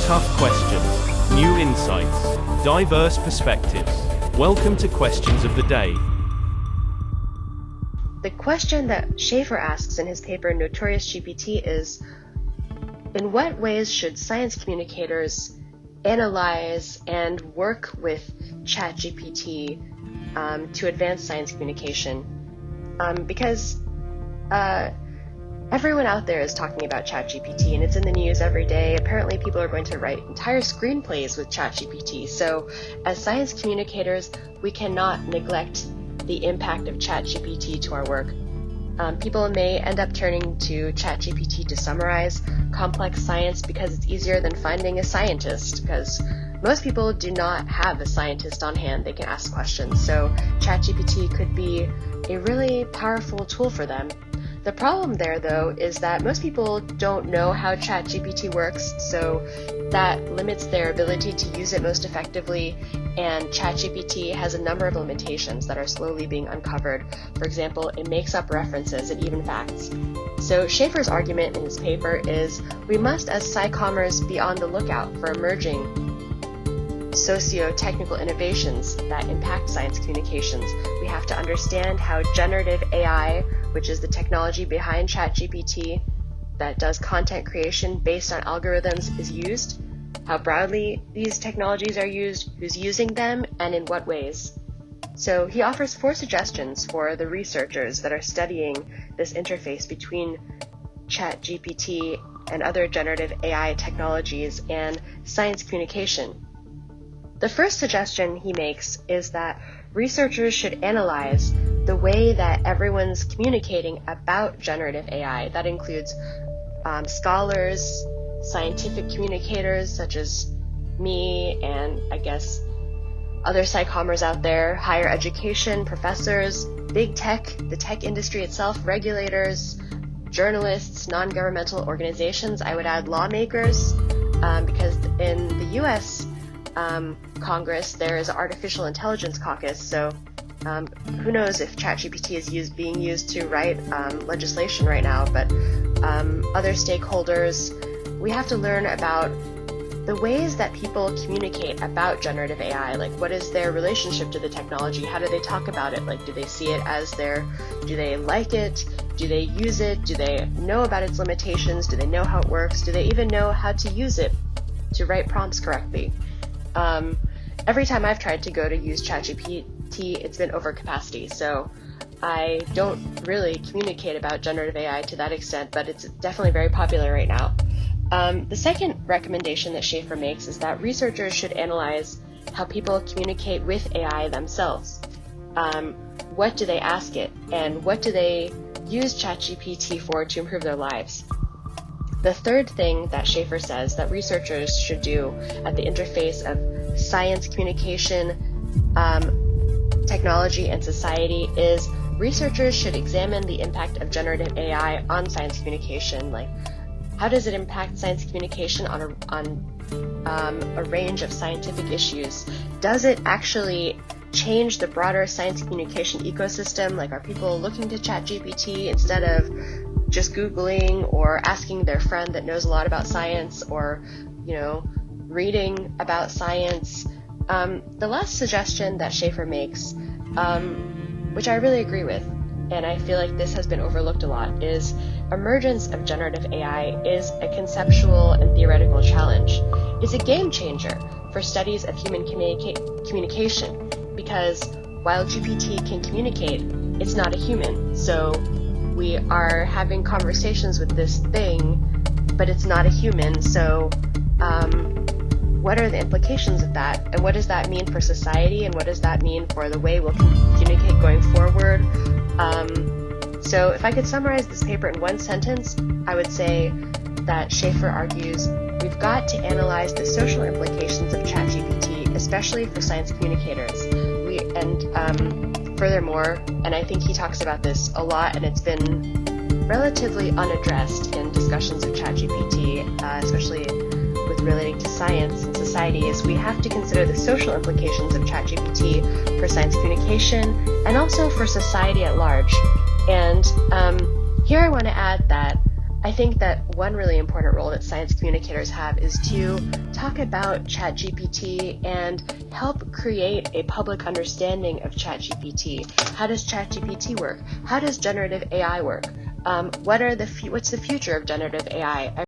Tough questions, new insights, diverse perspectives. Welcome to Questions of the Day. The question that Schäfer asks in his paper Notorious GPT is, in what ways should science communicators analyze and work with ChatGPT to advance science communication? Because everyone out there is talking about ChatGPT and it's in the news every day. Apparently people are going to write entire screenplays with ChatGPT. So as science communicators, we cannot neglect the impact of ChatGPT to our work. People may end up turning to ChatGPT to summarize complex science because it's easier than finding a scientist, because most people do not have a scientist on hand they can ask questions. So ChatGPT could be a really powerful tool for them. The problem there, though, is that most people don't know how ChatGPT works, so that limits their ability to use it most effectively, and ChatGPT has a number of limitations that are slowly being uncovered. For example, it makes up references and even facts. So Schäfer's argument in his paper is we must, as SciCommers, be on the lookout for emerging socio-technical innovations that impact science communications. We have to understand how generative AI, which is the technology behind ChatGPT that does content creation based on algorithms, is used, how broadly these technologies are used, who's using them, and in what ways. So he offers 4 suggestions for the researchers that are studying this interface between ChatGPT and other generative AI technologies and science communication. The first suggestion he makes is that researchers should analyze the way that everyone's communicating about generative AI. That includes scholars, scientific communicators such as me and I guess other SciCommers out there, higher education, professors, big tech, the tech industry itself, regulators, journalists, non-governmental organizations. I would add lawmakers, because in the US Congress there is an artificial intelligence caucus, so who knows if ChatGPT is being used to write legislation right now, but other stakeholders. We have to learn about the ways that people communicate about generative AI. Like, what is their relationship to the technology? How do they talk about it? Like, do they see it as do they like it? Do they use it? Do they know about its limitations? Do they know how it works? Do they even know how to use it to write prompts correctly? Every time I've tried to go to use ChatGPT, it's been over capacity. So I don't really communicate about generative AI to that extent, but it's definitely very popular right now. The second recommendation that Schäfer makes is that researchers should analyze how people communicate with AI themselves. What do they ask it, and what do they use ChatGPT for to improve their lives? The third thing that Schäfer says that researchers should do at the interface of science communication, technology, and society is researchers should examine the impact of generative AI on science communication. Like, how does it impact science communication on a range of scientific issues? Does it actually change the broader science communication ecosystem? Like, are people looking to ChatGPT instead of just Googling or asking their friend that knows a lot about science, or, reading about science? The last suggestion that Schäfer makes, which I really agree with, and I feel like this has been overlooked a lot, is emergence of generative AI is a conceptual and theoretical challenge. It's a game changer for studies of human communication, because while GPT can communicate, it's not a human. So we are having conversations with this thing, but it's not a human. So what are the implications of that? And what does that mean for society? And what does that mean for the way we'll communicate going forward? So if I could summarize this paper in one sentence, I would say that Schäfer argues we've got to analyze the social implications of ChatGPT, especially for science communicators. Furthermore, and I think he talks about this a lot, and it's been relatively unaddressed in discussions of ChatGPT, especially with relating to science and society, is we have to consider the social implications of ChatGPT for science communication and also for society at large. And here I want to add that I think that one really important role that science communicators have is to talk about ChatGPT and help create a public understanding of ChatGPT. How does ChatGPT work? How does generative AI work? What's the future of generative AI?